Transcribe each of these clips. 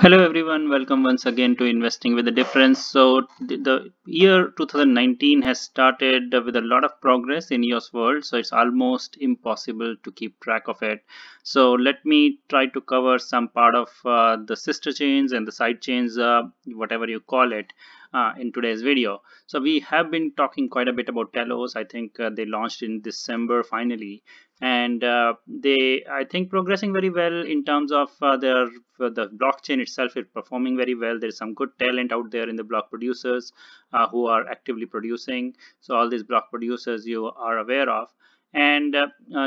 Hello everyone, welcome once again to Investing with a Difference. So the year 2019 has started with a lot of progress in EOS world, so it's almost impossible to keep track of it. So let me try to cover some part of the sister chains and the side chains, whatever you call it, in today's video. So we have been talking quite a bit about Telos. I think they launched in December finally, and they I think progressing very well in terms of the blockchain itself is performing very well. There is some good talent out there in the block producers who are actively producing. So all these block producers you are aware of. And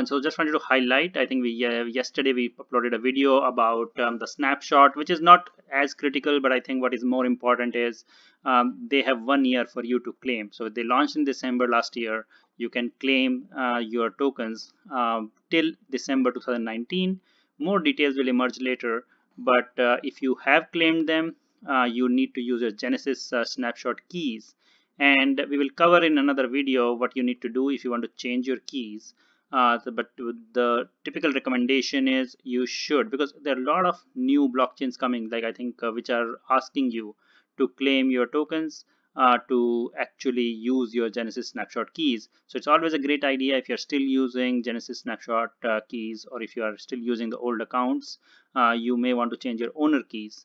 so just wanted to highlight, I think we yesterday we uploaded a video about the snapshot, which is not as critical, but I think what is more important is they have 1 year for you to claim. So they launched in December last year. You can claim your tokens till December 2019. More details will emerge later, but if you have claimed them, you need to use your Genesis snapshot keys, and we will cover in another video what you need to do if you want to change your keys. But the typical recommendation is you should, because there are a lot of new blockchains coming, like I think which are asking you to claim your tokens to actually use your Genesis snapshot keys. So it's always a great idea if you're still using Genesis snapshot keys, or if you are still using the old accounts, you may want to change your owner keys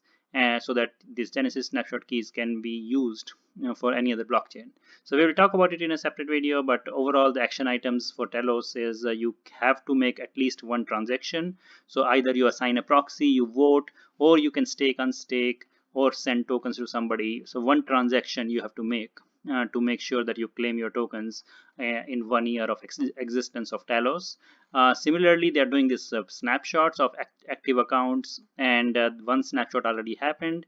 so that these Genesis snapshot keys can be used for any other blockchain. So we will talk about it in a separate video, but overall the action items for Telos is you have to make at least one transaction. So either you assign a proxy, you vote, or you can stake, unstake, or send tokens to somebody. So one transaction you have to make sure that you claim your tokens in 1 year of existence of Telos. Similarly, they are doing this snapshots of active accounts, and one snapshot already happened.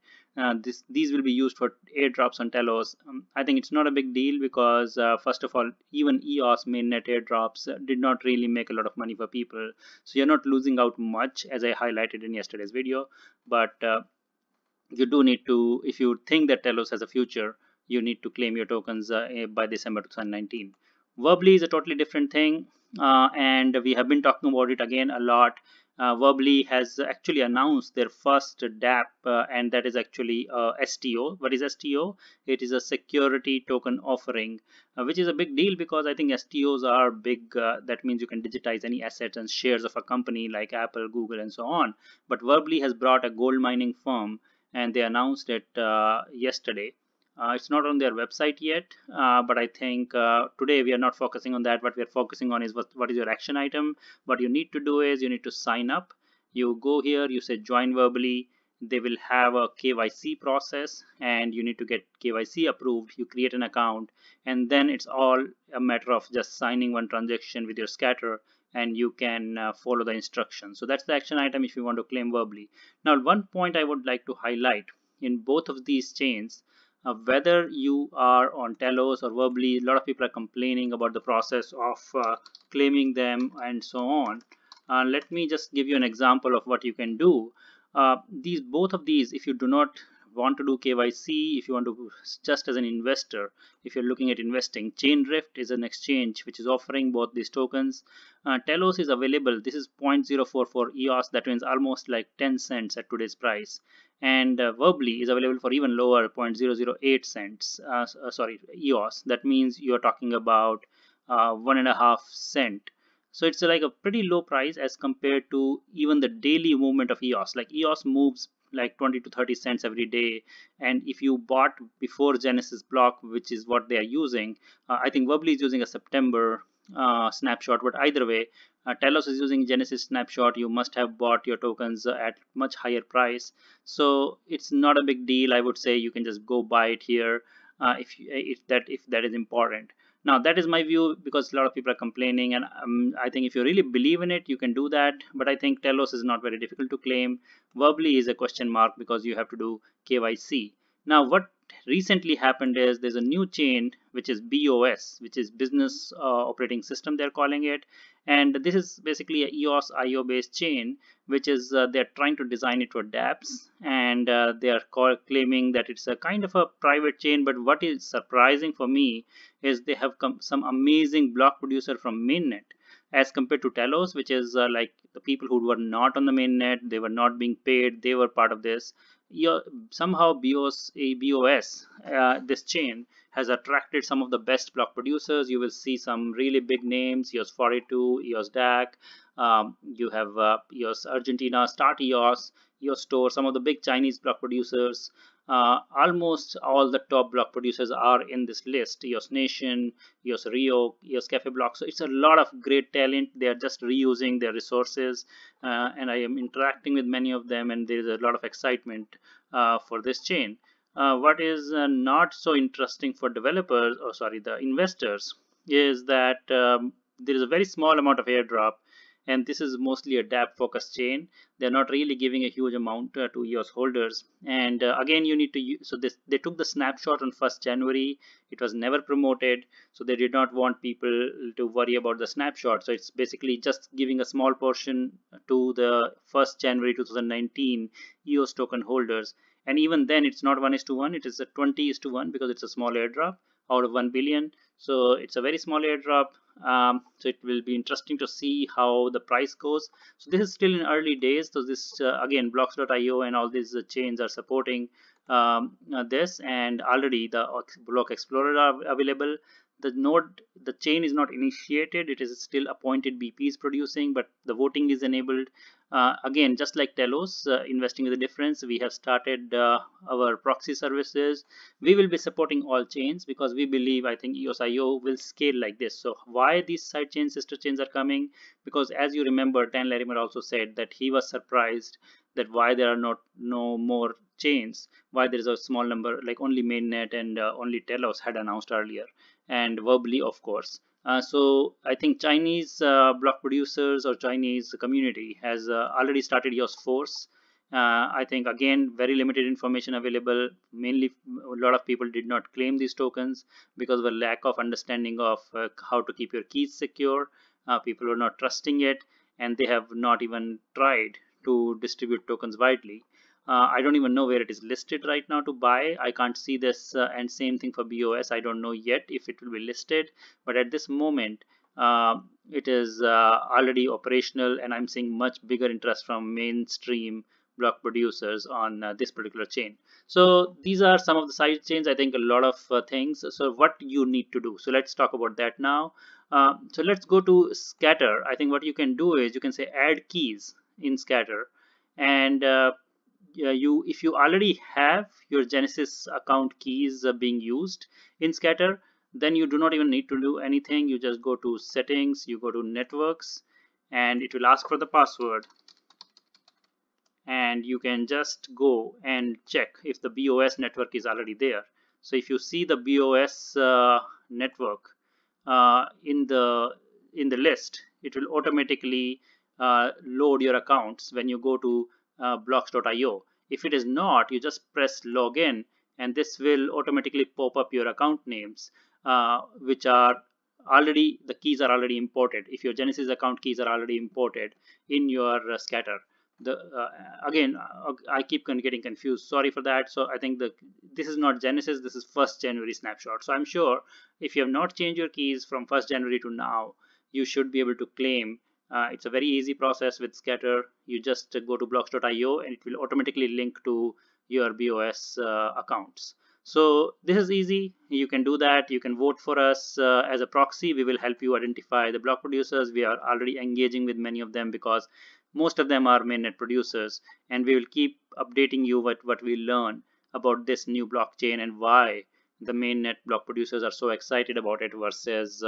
These will be used for airdrops on Telos. I think it's not a big deal because first of all, even EOS mainnet airdrops did not really make a lot of money for people. So you're not losing out much, as I highlighted in yesterday's video. But you do need to, if you think that Telos has a future, you need to claim your tokens by December 2019. Verbally is a totally different thing, and we have been talking about it again a lot. Verbally has actually announced their first DApp, and that is actually STO. What is STO? It is a security token offering, which is a big deal because I think STOs are big. That means you can digitize any assets and shares of a company like Apple, Google, and so on. But Verbally has brought a gold mining firm, and they announced it yesterday. It's not on their website yet, but I think today we are not focusing on that. What we are focusing on is what is your action item. What you need to do is you need to sign up. You go here, you say join Verbally. They will have a KYC process, and you need to get KYC approved. You create an account, and then it's all a matter of just signing one transaction with your scatter, and you can follow the instructions. So that's the action item if you want to claim Verbally. Now, one point I would like to highlight in both of these chains, whether you are on Telos or Verbally, a lot of people are complaining about the process of claiming them and so on. Let me just give you an example of what you can do. Both of these, if you do not want to do KYC, if you want to just as an investor, if you're looking at investing, Chainrift is an exchange which is offering both these tokens. Telos is available. This is 0.044 EOS. That means almost like 10 cents at today's price. And Verbally is available for even lower, 0.008 cents. Sorry, EOS. That means you're talking about 1.5 cent. So it's like a pretty low price as compared to even the daily movement of EOS. Like EOS moves like 20 to 30 cents every day, and if you bought before Genesis block, which is what they are using, I think Verbally is using a September snapshot, but either way, Telos is using Genesis snapshot. You must have bought your tokens at much higher price, so it's not a big deal. I would say you can just go buy it here if that is important. Now that is my view, because a lot of people are complaining, and I think if you really believe in it, you can do that. But I think Telos is not very difficult to claim. Verbally is a question mark because you have to do KYC. Now what recently happened is there's a new chain which is BOS, which is business operating system they're calling it, and this is basically a EOS IO based chain, which is they're trying to design it for dApps, and they are claiming that it's a kind of a private chain. But what is surprising for me is they have some amazing block producer from mainnet, as compared to Telos, which is like the people who were not on the mainnet, they were not being paid, they were part of this. your, somehow BOS, this chain has attracted some of the best block producers. You will see some really big names: EOS 42, EOS DAC. You have EOS Argentina, Start EOS, EOS Store. Some of the big Chinese block producers. Almost all the top block producers are in this list: EOS Nation, EOS Rio, EOS Cafe Block. So it's a lot of great talent. They are just reusing their resources, and I am interacting with many of them, and there is a lot of excitement for this chain. What is not so interesting for developers, or sorry, the investors, is that there is a very small amount of airdrop, and this is mostly a DApp focused chain. They're not really giving a huge amount to EOS holders. And again, you need to use, so this, they took the snapshot on 1st January. It was never promoted, so they did not want people to worry about the snapshot. So it's basically just giving a small portion to the 1st January 2019 EOS token holders. And even then, it's not 1:1, it is a 20:1 because it's a small airdrop out of 1 billion. So it's a very small airdrop. So it will be interesting to see how the price goes. So this is still in early days. So this again, blocks.io and all these chains are supporting this, and already the block explorer are available. The chain is not initiated, it is still appointed BPs producing, but the voting is enabled. Again, just like Telos, investing with a difference, we have started our proxy services. We will be supporting all chains because we believe, I think EOSIO will scale like this. So why these side chains, sister chains are coming? Because as you remember, Dan Larimer also said that he was surprised that why there are no more chains, why there is a small number, like only mainnet and only Telos had announced earlier, and verbally, of course. So I think Chinese block producers or Chinese community has already started EOS Force. I think again, very limited information available. Mainly, a lot of people did not claim these tokens because of a lack of understanding of how to keep your keys secure. People were not trusting it, and they have not even tried to distribute tokens widely. I don't even know where it is listed right now to buy. I can't see this, and same thing for BOS. I don't know yet if it will be listed, but at this moment, it is already operational, and I'm seeing much bigger interest from mainstream block producers on this particular chain. So these are some of the side chains. I think a lot of things. So what you need to do. So let's talk about that now. So let's go to Scatter. I think what you can do is you can say add keys in Scatter, and if you already have your Genesis account keys being used in Scatter, then you do not even need to do anything. You just go to settings, you go to networks, and it will ask for the password, and you can just go and check if the BOS network is already there. So if you see the BOS network in the list, it will automatically load your accounts when you go to blocks.io. If it is not, you just press login, and this will automatically pop up your account names, which are already, the keys are already imported. If your Genesis account keys are already imported in your Scatter. Again, I keep getting confused. Sorry for that. So I think this is not Genesis. This is 1st January snapshot. So I'm sure if you have not changed your keys from 1st January to now, you should be able to claim. It's a very easy process with Scatter. You just go to blocks.io, and it will automatically link to your BOS accounts. So this is easy. You can do that. You can vote for us as a proxy. We will help you identify the block producers. We are already engaging with many of them because most of them are mainnet producers, and we will keep updating you what we learn about this new blockchain and why the mainnet block producers are so excited about it versus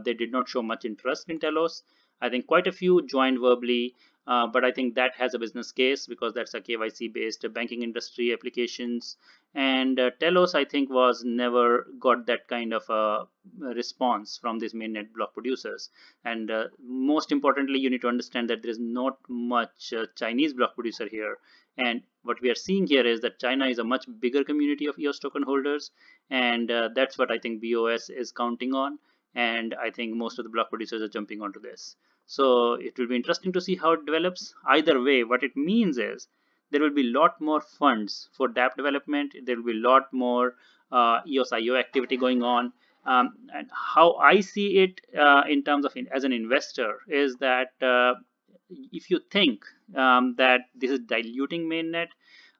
they did not show much interest in Telos. I think quite a few joined verbally, but I think that has a business case because that's a KYC based banking industry applications. And Telos, I think, was never got that kind of a response from these mainnet block producers. And most importantly, you need to understand that there is not much Chinese block producer here. And what we are seeing here is that China is a much bigger community of EOS token holders, and that's what I think BOS is counting on. And I think most of the block producers are jumping onto this. So it will be interesting to see how it develops. Either way, what it means is there will be a lot more funds for DApp development. There will be a lot more EOSIO activity going on. And how I see it in terms of as an investor is that if you think that this is diluting mainnet,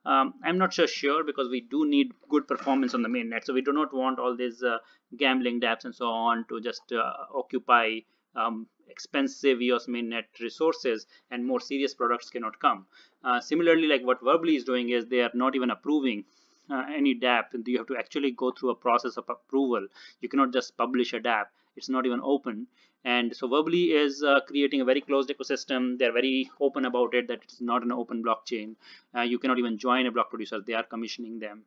I'm not so sure, because we do need good performance on the mainnet. So we do not want all these gambling dApps and so on to just occupy expensive EOS mainnet resources, and more serious products cannot come. Similarly, like what Verbally is doing is they are not even approving any dApp. You have to actually go through a process of approval. You cannot just publish a dApp. It's not even open. And so Verbally is creating a very closed ecosystem. They're very open about it, that it's not an open blockchain. You cannot even join a block producer. They are commissioning them.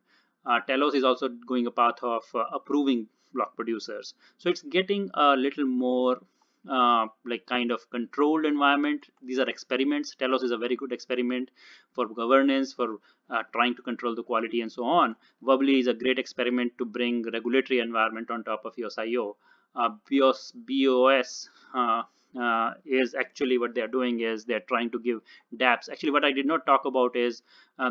Telos is also going a path of approving block producers. So it's getting a little more like kind of controlled environment. These are experiments. Telos is a very good experiment for governance, for trying to control the quality and so on. Verbally is a great experiment to bring regulatory environment on top of EOSIO. BOS is actually what they're doing is they're trying to give dApps. Actually, what I did not talk about is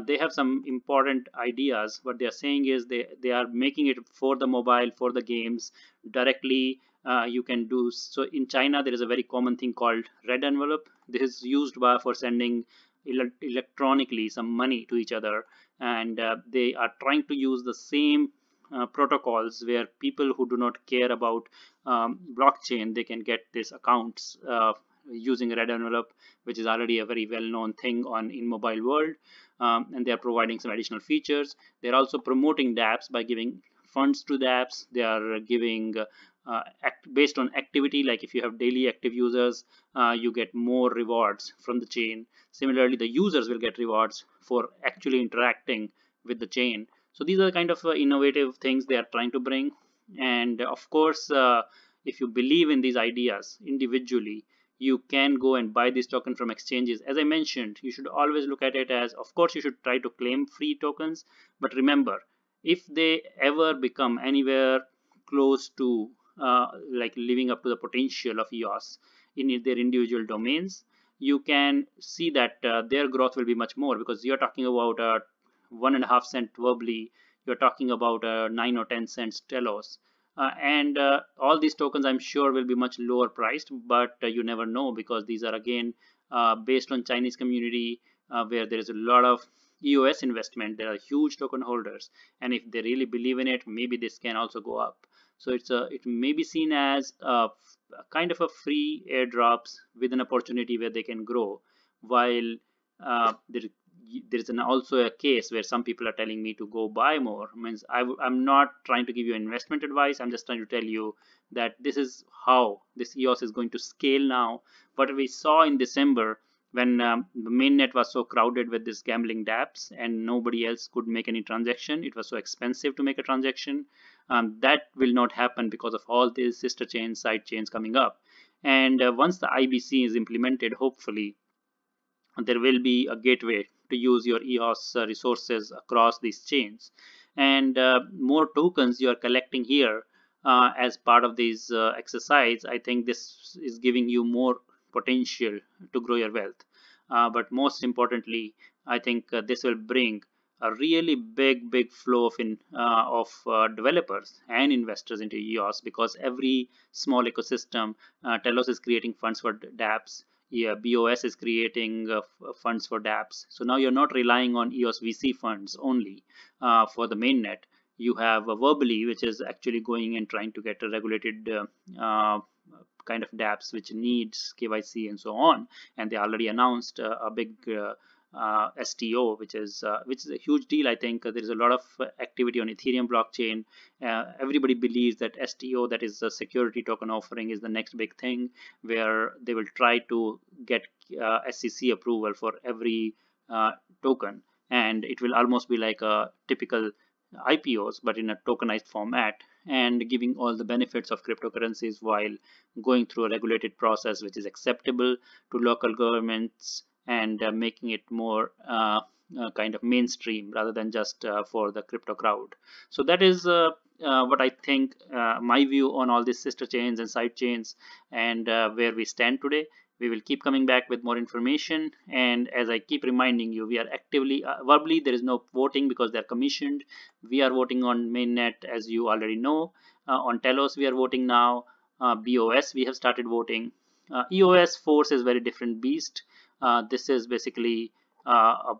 they have some important ideas. What they're saying is they are making it for the mobile, for the games directly. You can do so. In China, there is a very common thing called red envelope. This is used for sending electronically some money to each other, and they are trying to use the same protocols where people who do not care about blockchain, they can get these accounts using red envelope, which is already a very well-known thing in mobile world. And they are providing some additional features. They're also promoting dApps by giving funds to the apps. They are giving based on activity, like if you have daily active users, you get more rewards from the chain. Similarly, the users will get rewards for actually interacting with the chain. So these are the kind of innovative things they are trying to bring. And of course, if you believe in these ideas individually, you can go and buy this token from exchanges. As I mentioned, you should always look at it as, of course, you should try to claim free tokens. But remember, if they ever become anywhere close to like living up to the potential of EOS in their individual domains, you can see that their growth will be much more, because you're talking about 1.5 cent Verbally, you're talking about 9 or 10 cents Telos. And all these tokens, I'm sure, will be much lower priced, but you never know, because these are again based on Chinese community where there is a lot of EOS investment. There are huge token holders, and if they really believe in it, maybe this can also go up. So it may be seen as a kind of a free airdrops with an opportunity where they can grow, while there is also a case where some people are telling me to go buy more. Means I'm not trying to give you investment advice. I'm just trying to tell you that this is how this EOS is going to scale now. What we saw in December, when the mainnet was so crowded with this gambling dApps and nobody else could make any transaction, it was so expensive to make a transaction. That will not happen because of all these sister chains, side chains coming up. And once the IBC is implemented, hopefully there will be a gateway to use your EOS resources across these chains. And more tokens you are collecting here as part of this exercise, I think this is giving you more potential to grow your wealth. But most importantly, I think this will bring a really big flow of developers and investors into EOS, because every small ecosystem, Telos is creating funds for dApps. Yeah, BOS is creating funds for dApps. So now you're not relying on EOS VC funds only for the mainnet. You have Verbally, which is actually going and trying to get a regulated kind of dApps which needs KYC and so on. And they already announced a big STO, which is a huge deal. I think there is a lot of activity on Ethereum blockchain. Everybody believes that STO, that is a security token offering, is the next big thing, where they will try to get SEC approval for every token, and it will almost be like a typical IPOs, but in a tokenized format, and giving all the benefits of cryptocurrencies while going through a regulated process which is acceptable to local governments, and making it more kind of mainstream rather than just for the crypto crowd. So that is what I think, my view on all these sister chains and side chains, and where we stand today. We will keep coming back with more information, and as I keep reminding you, we are actively Verbally, there is no voting because they're commissioned. We are voting on mainnet, as you already know. On Telos we are voting now. BOS we have started voting. EOS Force is very different beast. This is basically a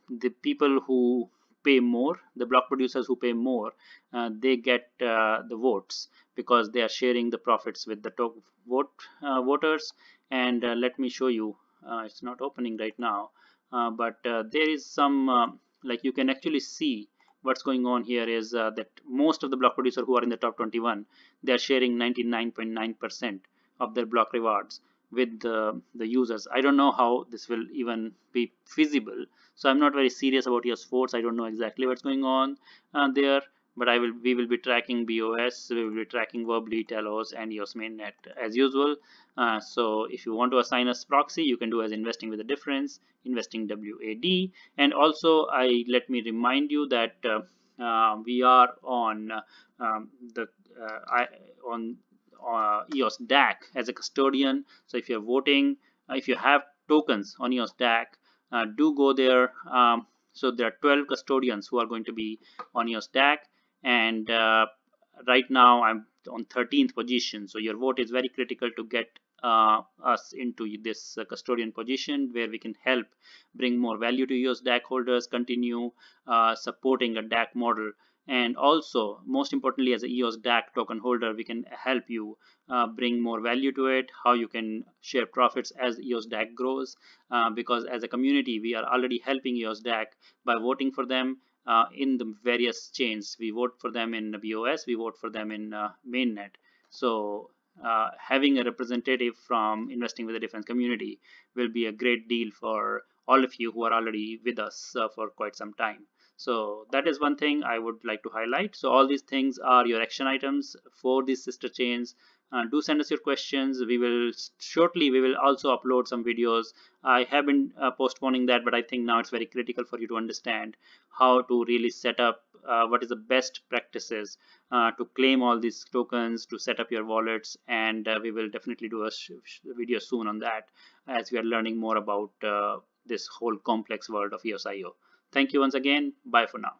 the people who pay more, the block producers who pay more, they get the votes because they are sharing the profits with the voters. And let me show you. It's not opening right now, but there is some like you can actually see what's going on here is that most of the block producers who are in the top 21, they are sharing 99.9% of their block rewards with the users. I don't know how this will even be feasible, so I'm not very serious about your sports. I don't know exactly what's going on there, but we will be tracking BOS, we will be tracking verbally, Telos, and EOS mainnet as usual. So if you want to assign us proxy, you can do as investing with a difference, investing WAD. And also let me remind you that we are on the on EOS DAC as a custodian. So if you're voting, if you have tokens on EOS DAC, do go there. So there are 12 custodians who are going to be on EOS DAC, and right now I'm on 13th position. So your vote is very critical to get us into this custodian position where we can help bring more value to EOS DAC holders, continue supporting a DAC model. And also, most importantly, as a EOS DAC token holder, we can help you bring more value to it, how you can share profits as EOS DAC grows, because as a community, we are already helping EOS DAC by voting for them in the various chains. We vote for them in BOS, we vote for them in mainnet. So having a representative from investing with a different community will be a great deal for all of you who are already with us for quite some time. So that is one thing I would like to highlight. So all these things are your action items for these sister chains. Do send us your questions. We will also upload some videos. I have been postponing that, but I think now it's very critical for you to understand how to really set up what is the best practices to claim all these tokens, to set up your wallets, and we will definitely do a video soon on that as we are learning more about this whole complex world of EOSIO. Thank you once again. Bye for now.